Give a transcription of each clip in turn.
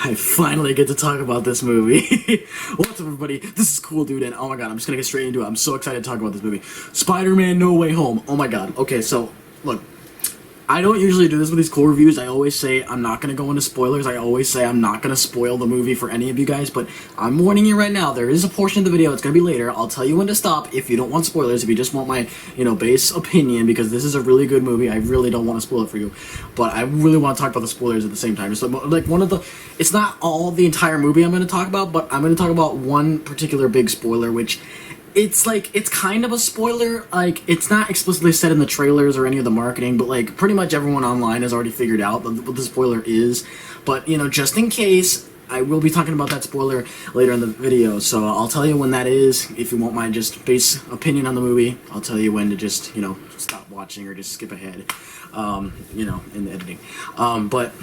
I finally get to talk about this movie. What's up, everybody? This is Cool Dude, and oh my god, I'm just gonna get straight into it. I'm so excited to talk about this movie. Spider-Man No Way Home. Oh my god. Okay, so, look. I don't usually do this with these cool reviews. I always say I'm not going to go into spoilers. I always say I'm not going to spoil the movie for any of you guys, but I'm warning you right now. There is a portion of the video, it's going to be later. I'll tell you when to stop if you don't want spoilers, if you just want my, base opinion, because this is a really good movie. I really don't want to spoil it for you, but I really want to talk about the spoilers at the same time. So, like, it's not all the entire movie I'm going to talk about, but I'm going to talk about one particular big spoiler, which... it's kind of a spoiler. Like, it's not explicitly said in the trailers or any of the marketing, but, like, pretty much everyone online has already figured out what the spoiler is. But, just in case, I will be talking about that spoiler later in the video, so I'll tell you when that is. If you want my just base opinion on the movie, I'll tell you when to just, stop watching or just skip ahead, in the editing. But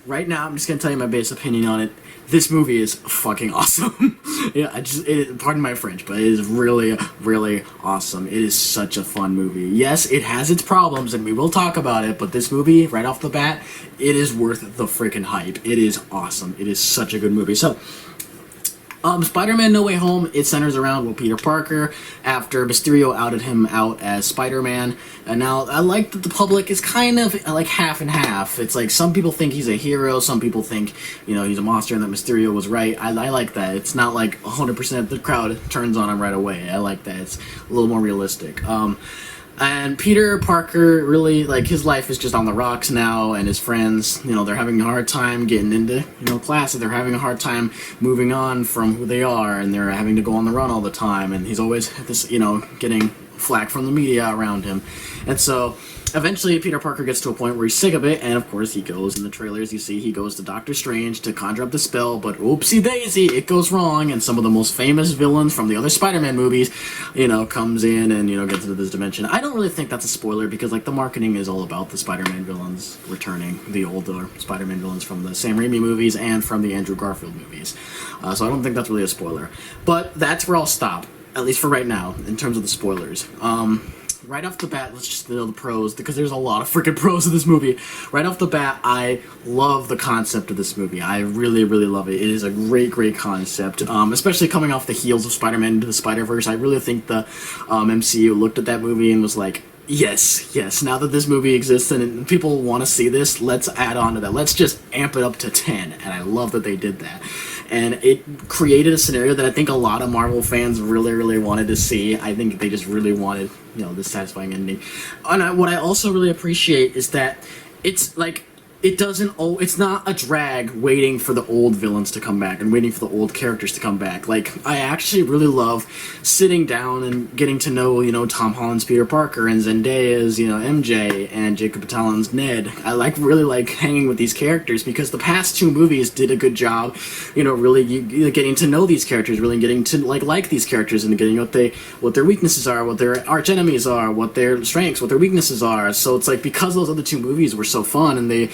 right now, I'm just going to tell you my base opinion on it. This movie is fucking awesome. Pardon my French, but it is really, really awesome. It is such a fun movie. Yes, it has its problems, and we will talk about it, but this movie, right off the bat, it is worth the freaking hype. It is awesome. It is such a good movie. So, Spider-Man No Way Home, it centers around Peter Parker after Mysterio outed him out as Spider-Man. And now, I like that the public is kind of like half and half. It's like some people think he's a hero, some people think, he's a monster and that Mysterio was right. I like that. It's not like 100% the crowd turns on him right away. I like that. It's a little more realistic. And Peter Parker, really, like, his life is just on the rocks now, and his friends, they're having a hard time getting into, classes. They're having a hard time moving on from who they are, and they're having to go on the run all the time, and he's always, getting flack from the media around him. And so, eventually, Peter Parker gets to a point where he's sick of it, and of course he goes, in the trailers you see, he goes to Doctor Strange to conjure up the spell, but oopsie-daisy, it goes wrong, and some of the most famous villains from the other Spider-Man movies, comes in and, gets into this dimension. I don't really think that's a spoiler, because, like, the marketing is all about the Spider-Man villains returning, the older Spider-Man villains from the Sam Raimi movies and from the Andrew Garfield movies. So I don't think that's really a spoiler. But that's where I'll stop, at least for right now, in terms of the spoilers. Right off the bat, let's just know the pros, because there's a lot of freaking pros of this movie. Right off the bat, I love the concept of this movie. I really, really love it. It is a great, great concept, especially coming off the heels of Spider-Man Into the Spider-Verse. I really think the MCU looked at that movie and was like, yes, now that this movie exists and people want to see this, let's add on to that. Let's just amp it up to 10, and I love that they did that. And it created a scenario that I think a lot of Marvel fans really, really wanted to see. I think they just really wanted, this satisfying ending. And what I also really appreciate is that it's like, it's not a drag waiting for the old villains to come back and waiting for the old characters to come back. Like, I actually really love sitting down and getting to know, Tom Holland's Peter Parker and Zendaya's, MJ and Jacob Batalon's Ned. I really like hanging with these characters because the past two movies did a good job, really getting to know these characters, really getting to like these characters and getting what their weaknesses are, what their arch enemies are, what their strengths, what their weaknesses are. So it's like, because those other two movies were so fun and they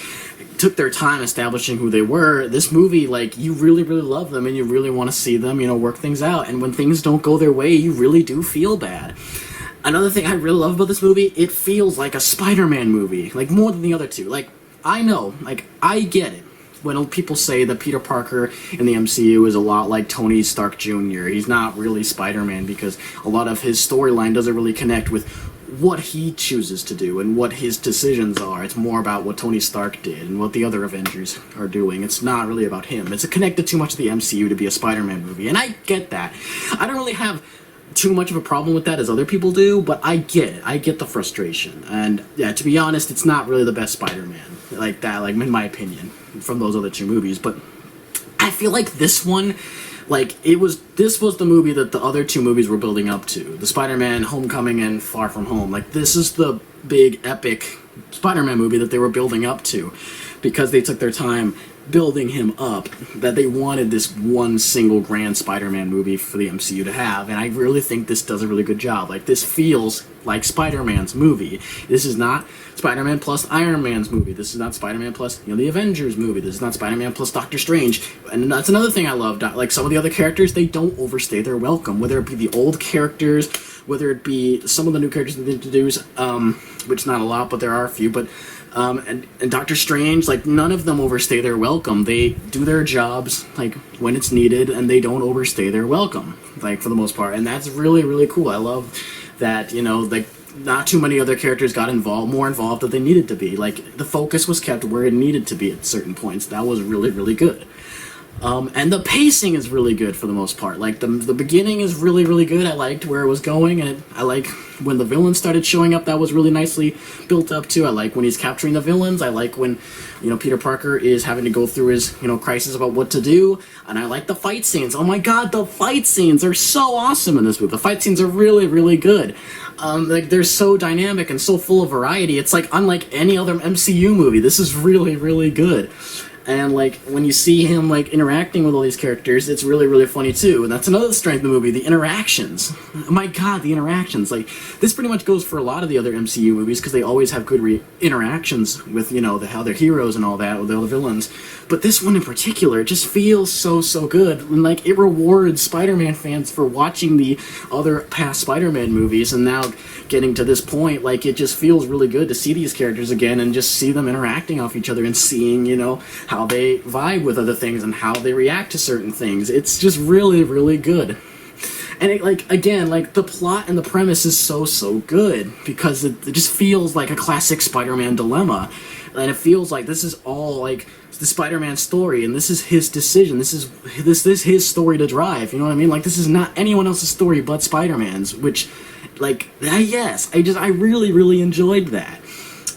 took their time establishing who they were, this movie, like, you really, really love them and you really want to see them, work things out. And when things don't go their way, you really do feel bad. Another thing I really love about this movie, it feels like a Spider-Man movie, like, more than the other two. Like, I know, like, I get it when people say that Peter Parker in the MCU is a lot like Tony Stark Jr. He's not really Spider-Man because a lot of his storyline doesn't really connect with what he chooses to do and what his decisions are. It's more about what Tony Stark did and what the other Avengers are doing. It's not really about him. It's connected too much to the MCU to be a Spider-Man movie, and I get that. I don't really have too much of a problem with that as other people do, but I get it. I get the frustration. And yeah, to be honest, it's not really the best Spider-Man like that, like, in my opinion, from those other two movies. But I feel like this one, like, this was the movie that the other two movies were building up to. The Spider-Man Homecoming and Far From Home. Like, this is the big, epic Spider-Man movie that they were building up to. Because they took their time building him up, that they wanted this one single grand Spider-Man movie for the MCU to have, and I really think this does a really good job. Like, this feels like Spider-Man's movie. This is not Spider-Man plus Iron Man's movie. This is not Spider-Man plus, the Avengers movie. This is not Spider-Man plus Doctor Strange. And that's another thing I love. Like, some of the other characters, they don't overstay their welcome, whether it be the old characters whether it be some of the new characters that they introduce, which not a lot, but there are a few, but and Doctor Strange, like, none of them overstay their welcome. They do their jobs, like, when it's needed, and they don't overstay their welcome, like, for the most part, and that's really, really cool. I love that, you know, like, not too many other characters got more involved than they needed to be. Like, the focus was kept where it needed to be at certain points. That was really, really good. And the pacing is really good for the most part. Like, the beginning is really, really good. I liked where it was going, and I like when the villains started showing up. That was really nicely built up, too. I like when he's capturing the villains. I like when, you know, Peter Parker is having to go through his, you know, crisis about what to do. And I like the fight scenes. Oh my god, the fight scenes are so awesome in this movie. The fight scenes are really, really good. Like, they're so dynamic and so full of variety. It's, like, unlike any other MCU movie. This is really, really good. And, like, when you see him, like, interacting with all these characters, it's really, really funny, too. And that's another strength of the movie, the interactions. Oh my god, the interactions. Like, this pretty much goes for a lot of the other MCU movies, because they always have good interactions with, you know, how they're heroes and all that, with all the villains. But this one in particular, it just feels so, so good. And, like, it rewards Spider-Man fans for watching the other past Spider-Man movies, and now getting to this point, like, it just feels really good to see these characters again and just see them interacting off each other and seeing, you know, how they vibe with other things and how they react to certain things. It's just really, really good. And it, like, again, like, the plot and the premise is so, so good, because it just feels like a classic Spider-Man dilemma. And it feels like this is all, like, the Spider-Man story, and this is his decision. This is his story to drive, you know what I mean? Like, this is not anyone else's story but Spider-Man's, which, like, yes, I really, really enjoyed that.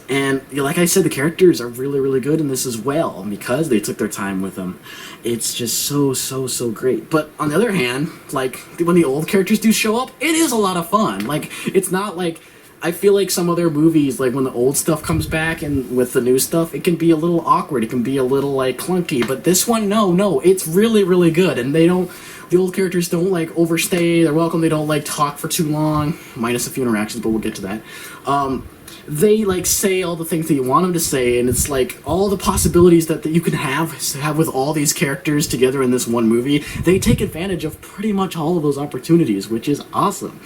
And, you know, like I said, the characters are really, really good in this as well, because they took their time with them. It's just so, so, so great. But on the other hand, like, when the old characters do show up, it is a lot of fun. Like, it's not like, I feel like some other movies, like, when the old stuff comes back and with the new stuff, it can be a little awkward, it can be a little, like, clunky. But this one, no, it's really, really good. And the old characters don't, like, overstay their welcome, they don't, like, talk for too long, minus a few interactions, but we'll get to that. They, like, say all the things that you want them to say, and it's, like, all the possibilities that you can have with all these characters together in this one movie. They take advantage of pretty much all of those opportunities, which is awesome.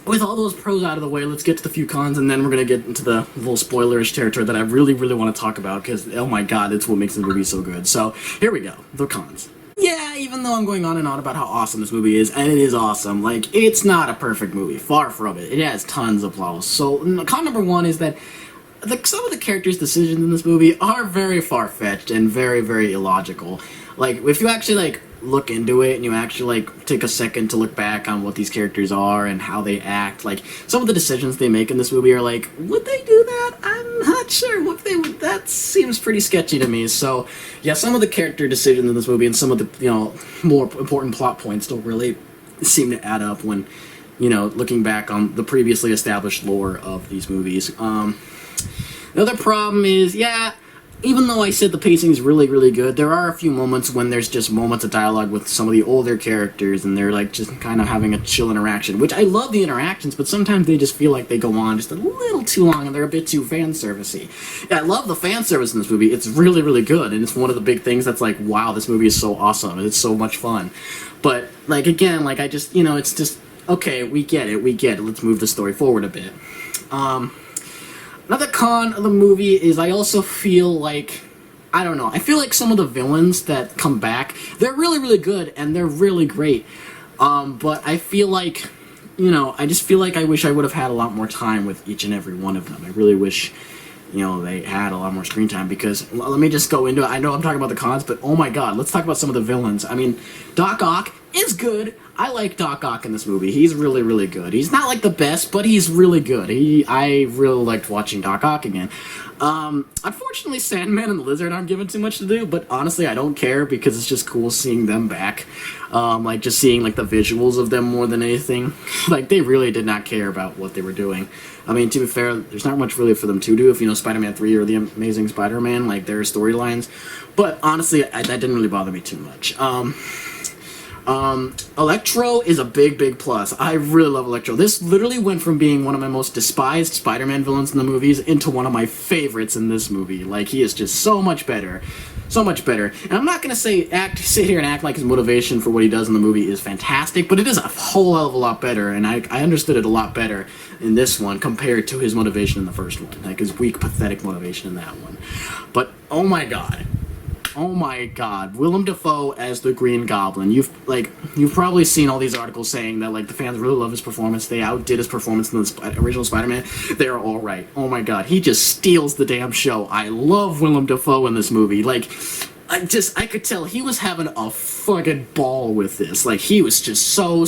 With all those pros out of the way, let's get to the few cons, and then we're going to get into the little spoilerish territory that I really, really want to talk about, because, oh my god, it's what makes the movie so good. So, here we go, the cons. Yeah, even though I'm going on and on about how awesome this movie is, and it is awesome, like, it's not a perfect movie, far from it. It has tons of flaws. So, con number one is that some of the characters' decisions in this movie are very far-fetched and very, very illogical. Like, if you actually, like, look into it and you actually, like, take a second to look back on what these characters are and how they act, like, some of the decisions they make in this movie are like, would they do that? I'm not sure what they would. That seems pretty sketchy to me. So, yeah, some of the character decisions in this movie and some of the, you know, more important plot points don't really seem to add up when, you know, looking back on the previously established lore of these movies. The other problem is, yeah, even though I said the pacing is really, really good, there are a few moments when there's just moments of dialogue with some of the older characters, and they're, like, just kind of having a chill interaction, which I love the interactions, but sometimes they just feel like they go on just a little too long, and they're a bit too fan-servicey. Yeah, I love the fan service in this movie. It's really, really good, and it's one of the big things that's like, wow, this movie is so awesome, and it's so much fun. But, like, again, like, I just, you know, it's just, okay, we get it, let's move the story forward a bit. Another con of the movie is I also feel like, I don't know, I feel like some of the villains that come back, they're really, really good, and they're really great. But I feel like, you know, I just feel like I wish I would have had a lot more time with each and every one of them. I really wish, you know, they had a lot more screen time, because, let me just go into it. I know I'm talking about the cons, but oh my god, let's talk about some of the villains. I mean, Doc Ock is good. I like Doc Ock in this movie. He's really, really good. He's not, like, the best, but he's really good. I really liked watching Doc Ock again. Unfortunately, Sandman and the Lizard aren't given too much to do, but honestly, I don't care, because it's just cool seeing them back. Like, just seeing, like, the visuals of them more than anything. Like, they really did not care about what they were doing. I mean, to be fair, there's not much really for them to do if you know Spider-Man 3 or The Amazing Spider-Man, like, their storylines. But honestly, that didn't really bother me too much. Electro is a big, big plus. I really love Electro. This literally went from being one of my most despised Spider-Man villains in the movies into one of my favorites in this movie. Like, he is just so much better. so much better. And I'm not gonna sit here and act like his motivation for what he does in the movie is fantastic, but it is a whole hell of a lot better, and I understood it a lot better in this one compared to his motivation in the first one, like his weak, pathetic motivation in that one. But oh my god. Oh my god, Willem Dafoe as the Green Goblin. You've probably seen all these articles saying that like the fans really love his performance. They outdid his performance in the original Spider-Man. They're all right. Oh my god, he just steals the damn show. I love Willem Dafoe in this movie. Like, I could tell he was having a fucking ball with this. Like, he was just so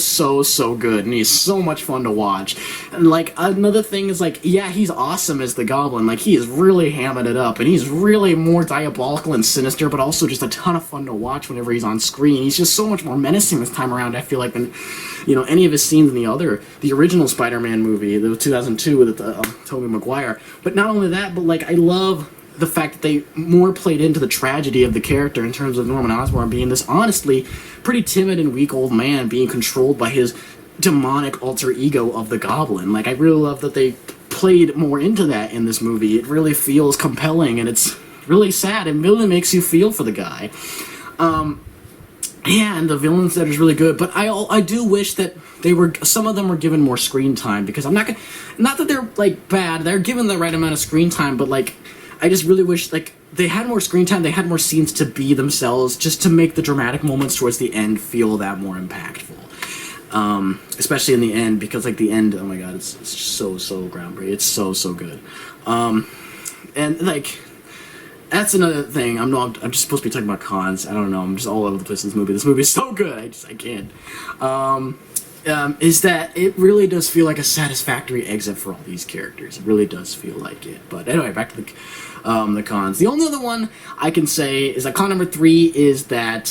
good, and he's so much fun to watch. And, like, another thing is, like, yeah, he's awesome as the Goblin. Like, he is really hamming it up, and he's really more diabolical and sinister, but also just a ton of fun to watch whenever he's on screen. He's just so much more menacing this time around, I feel like, than, you know, any of his scenes in the original Spider-Man movie, the 2002 with Toby Maguire. But not only that, but, like, I love the fact that they more played into the tragedy of the character in terms of Norman Osborn being this honestly pretty timid and weak old man being controlled by his demonic alter ego of the Goblin. Like, I really love that they played more into that in this movie. It really feels compelling, and it's really sad, and really makes you feel for the guy. Yeah, and the villain set is really good, but I do wish that some of them were given more screen time, because not that they're, like, bad, they're given the right amount of screen time, but, like, I just really wish, like, they had more screen time, they had more scenes to be themselves, just to make the dramatic moments towards the end feel that more impactful. Especially in the end, because, like, the end, oh my god, it's so groundbreaking. It's so good. And, like, that's another thing. I'm just supposed to be talking about cons. I don't know. I'm just all over the place in this movie. This movie is so good. I can't. Is that it really does feel like a satisfactory exit for all these characters. It really does feel like it. But anyway, back to the cons. The only other one I can say is that con number 3 is that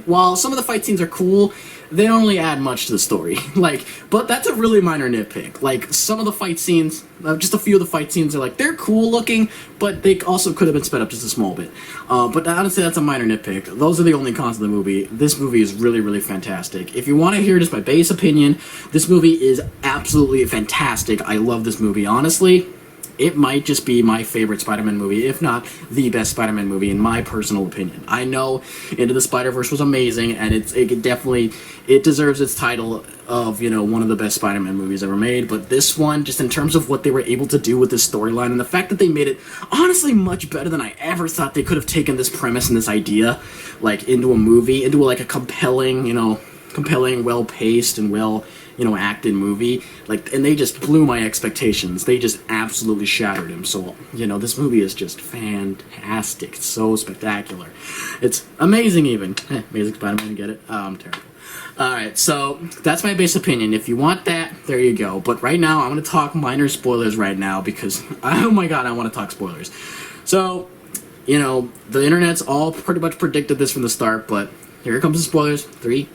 while some of the fight scenes are cool, they don't really add much to the story. Like, but that's a really minor nitpick. Like, some of the fight scenes, just a few of the fight scenes are like, they're cool looking, but they also could have been sped up just a small bit. But honestly, that's a minor nitpick. Those are the only cons of the movie. This movie is really fantastic. If you want to hear just my base opinion, this movie is absolutely fantastic. I love this movie. Honestly, it might just be my favorite Spider-Man movie, if not the best Spider-Man movie, in my personal opinion. I know Into the Spider-Verse was amazing, and it deserves its title of, you know, one of the best Spider-Man movies ever made, but this one, just in terms of what they were able to do with this storyline, and the fact that they made it, honestly, much better than I ever thought they could have taken this premise and this idea, like, into a movie, into, like, a compelling, well-paced and acted movie, like, and they just blew my expectations. They just absolutely shattered him. So, you know, this movie is just fantastic. It's so spectacular. It's amazing, even. Amazing Spider-Man, get it? Terrible. Alright, so that's my base opinion. If you want that, there you go. But right now, I'm going to talk minor spoilers right now, because, oh my god, I want to talk spoilers. So, you know, the internet's all pretty much predicted this from the start, but here comes the spoilers. 3,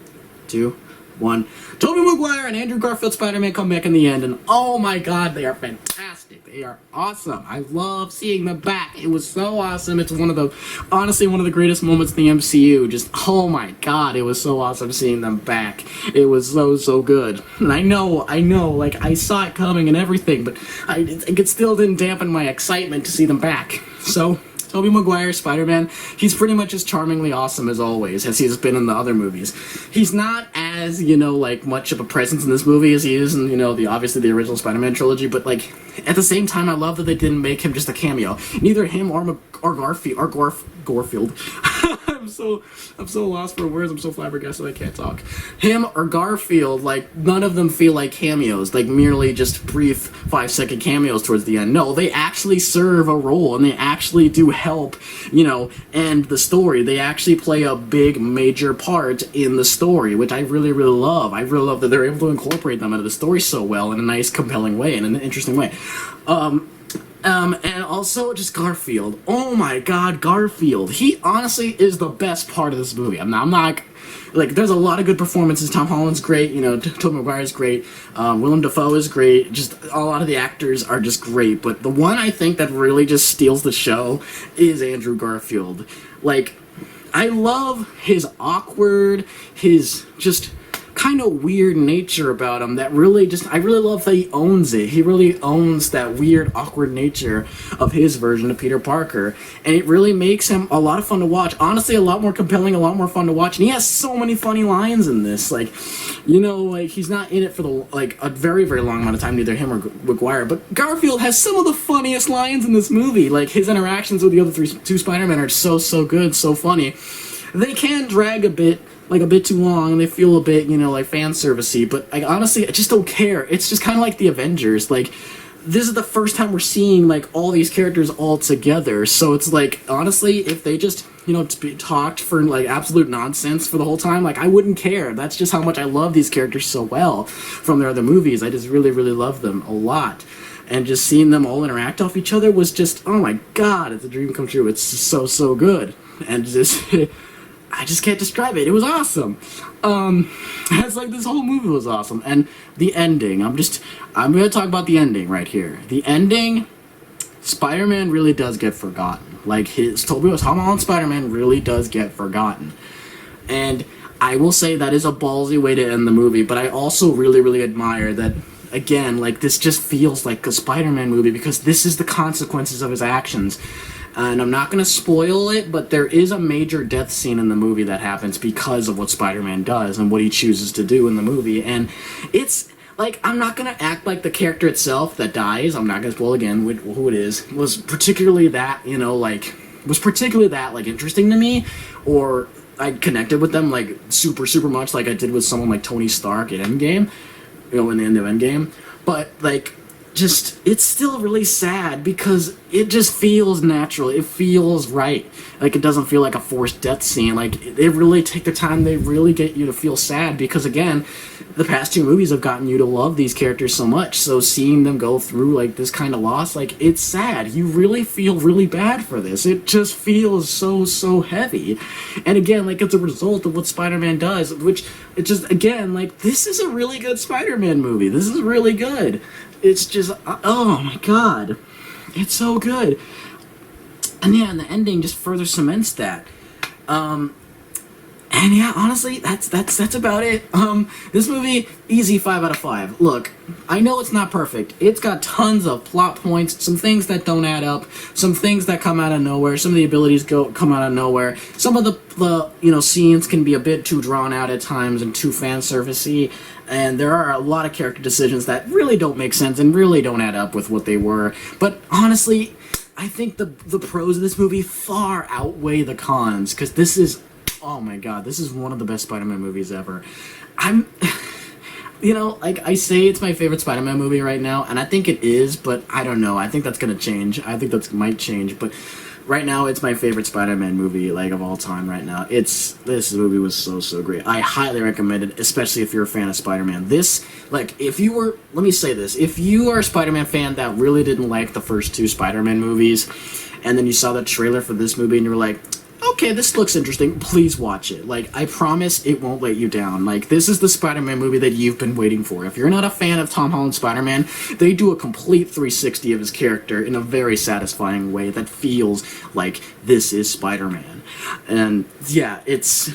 2, 1. Toby Maguire and Andrew Garfield Spider-Man come back in the end, and oh my god, they are fantastic. They are awesome. I love seeing them back. It was so awesome. It's honestly one of the greatest moments in the MCU. Just, oh my god, it was so awesome seeing them back. It was so good. And I know, like, I saw it coming and everything, but it still didn't dampen my excitement to see them back. So, Tobey Maguire, Spider-Man, he's pretty much as charmingly awesome as always, as he's been in the other movies. He's not as, like, much of a presence in this movie as he is in, obviously the original Spider-Man trilogy, but, like, at the same time, I love that they didn't make him just a cameo. Neither him or Garfield. I'm so lost for words. I'm so flabbergasted I can't talk. Him or Garfield, like, none of them feel like cameos, like merely just brief 5-second cameos towards the end. No, they actually serve a role, and they actually do help, end the story. They actually play a big, major part in the story, which I really love. I really love that they're able to incorporate them into the story so well in a nice, compelling way, in an interesting way. And also just Garfield. Oh my god, Garfield. He honestly is the best part of this movie. I'm not like, there's a lot of good performances. Tom Holland's great, Tobey Maguire's great, Willem Dafoe is great, just a lot of the actors are just great, but the one I think that really just steals the show is Andrew Garfield. Like, I love his awkward, his just kind of weird nature about him that really just, I really love that he owns it. He really owns that weird, awkward nature of his version of Peter Parker, and it really makes him a lot of fun to watch. Honestly, a lot more compelling, a lot more fun to watch, and he has so many funny lines in this. Like, you know, like, he's not in it for the, like, a very, very long amount of time, neither him or Maguire, but Garfield has some of the funniest lines in this movie. Like, his interactions with the other two Spider-Men are so good, so funny. They can drag a bit too long, and they feel a bit, you know, like, fan servicey, but like, honestly, I just don't care. It's just kind of like the Avengers. Like, this is the first time we're seeing, like, all these characters all together, so it's like, honestly, if they just, you know, talked for, like, absolute nonsense for the whole time, like, I wouldn't care. That's just how much I love these characters so well from their other movies. I just really, really love them a lot. And just seeing them all interact off each other was just, oh my god, it's a dream come true. It's just so good. And just... I just can't describe it. It was awesome. It's like this whole movie was awesome. And the ending, I'm going to talk about the ending right here. The ending, Spider-Man really does get forgotten. Like, Tom Holland Spider-Man really does get forgotten. And I will say that is a ballsy way to end the movie, but I also really, really admire that, again, like, this just feels like a Spider-Man movie because this is the consequences of his actions. And I'm not going to spoil it, but there is a major death scene in the movie that happens because of what Spider-Man does and what he chooses to do in the movie. And it's, like, I'm not going to act like the character itself that dies, I'm not going to spoil again who it is, was particularly that, you know, like, interesting to me, or I connected with them, like, super much like I did with someone like Tony Stark at Endgame, you know, in the end of Endgame. But, like, just, it's still really sad because it just feels natural. It feels right. Like, it doesn't feel like a forced death scene. Like, they really take the time. They really get you to feel sad because, again, the past two movies have gotten you to love these characters so much. So seeing them go through, like, this kind of loss, like, it's sad. You really feel really bad for this. It just feels so heavy. And again, like, it's a result of what Spider-Man does, which, it just, again, like, this is a really good Spider-Man movie. This is really good. It's just, oh my god, it's so good. And yeah, and the ending just further cements that. And yeah, honestly, that's about it. This movie, easy 5 out of 5. Look, I know it's not perfect. It's got tons of plot points, some things that don't add up, some things that come out of nowhere, some of the abilities come out of nowhere. Some of the you know, scenes can be a bit too drawn out at times and too fan servicey. And there are a lot of character decisions that really don't make sense and really don't add up with what they were. But honestly, I think the pros of this movie far outweigh the cons, because this is, oh my god, this is one of the best Spider-Man movies ever. You know, like, I say it's my favorite Spider-Man movie right now, and I think it is, but I don't know. I think that's gonna change. I think that might change, but right now it's my favorite Spider-Man movie, like, of all time right now. This movie was so great. I highly recommend it, especially if you're a fan of Spider-Man. This, like, let me say this, if you are a Spider-Man fan that really didn't like the first two Spider-Man movies, and then you saw the trailer for this movie and you were like, okay, this looks interesting, please watch it. Like, I promise it won't let you down. Like, this is the Spider-Man movie that you've been waiting for. If you're not a fan of Tom Holland's Spider-Man, they do a complete 360 of his character in a very satisfying way that feels like this is Spider-Man. And yeah, it's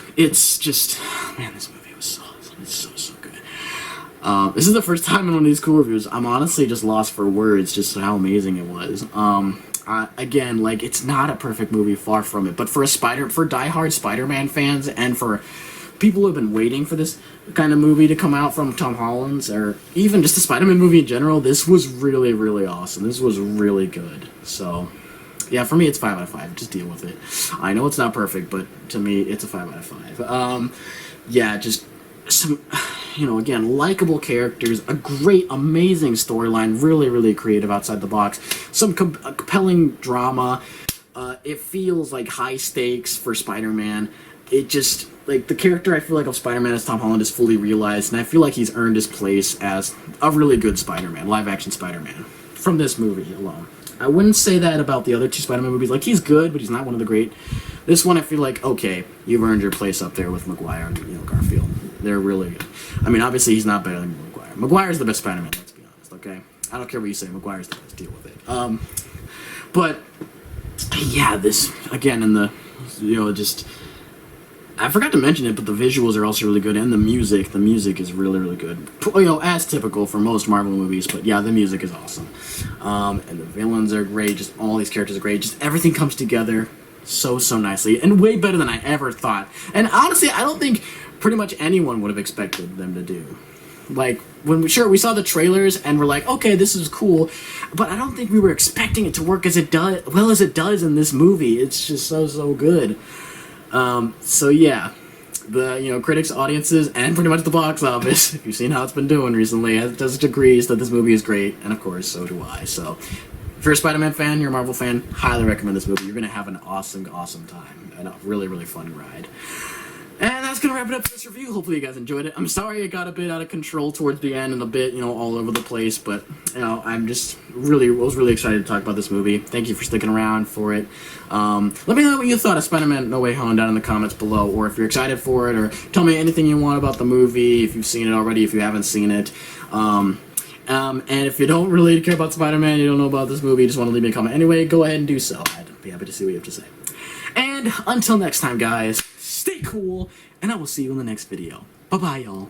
just, man, this movie was so awesome. It's so good. This is the first time in one of these cool reviews I'm honestly just lost for words just how amazing it was. Again, like, it's not a perfect movie, far from it, but for diehard Spider-Man fans and for people who have been waiting for this kind of movie to come out from Tom Holland's, or even just a Spider-Man movie in general, this was really, really awesome. This was really good. So, yeah, for me, it's 5 out of 5. Just deal with it. I know it's not perfect, but to me, it's a 5 out of 5. Yeah, just some, you know, again, likable characters, a great, amazing storyline, really, really creative outside the box, some compelling drama. It feels like high stakes for Spider-Man. It just, like, the character I feel like of Spider-Man as Tom Holland is fully realized, and I feel like he's earned his place as a really good Spider-Man, live-action Spider-Man, from this movie alone. I wouldn't say that about the other two Spider-Man movies. Like, he's good, but he's not one of the great. This one, I feel like, okay, you've earned your place up there with Maguire and, you know, Garfield. They're really good. I mean, obviously, he's not better than Maguire. Maguire's the best Spider-Man, let's be honest, okay? I don't care what you say, Maguire's the best, deal with it. But, yeah, this, again, in the, you know, just, I forgot to mention it, but the visuals are also really good, and the music is really, really good. You know, as typical for most Marvel movies, but yeah, the music is awesome. And the villains are great, just all these characters are great, just everything comes together so nicely, and way better than I ever thought. And honestly, I don't think pretty much anyone would have expected them to do. Like, when we saw the trailers, and we're like, okay, this is cool, but I don't think we were expecting it to work as it does in this movie. It's just so good. So yeah, the critics, audiences, and pretty much the box office, if you've seen how it's been doing recently, it just agrees that this movie is great, and of course, so do I. So, if you're a Spider-Man fan, you're a Marvel fan, highly recommend this movie. You're gonna have an awesome time, and a really fun ride. And that's gonna wrap it up for this review. Hopefully you guys enjoyed it. I'm sorry it got a bit out of control towards the end and a bit, all over the place, but I'm just was really excited to talk about this movie. Thank you for sticking around for it. Let me know what you thought of Spider-Man No Way Home down in the comments below, or if you're excited for it, or tell me anything you want about the movie, if you've seen it already, if you haven't seen it. And if you don't really care about Spider-Man, you don't know about this movie, you just want to leave me a comment anyway, go ahead and do so. I'd be happy to see what you have to say. And until next time, guys, stay cool, and I will see you in the next video. Bye-bye, y'all.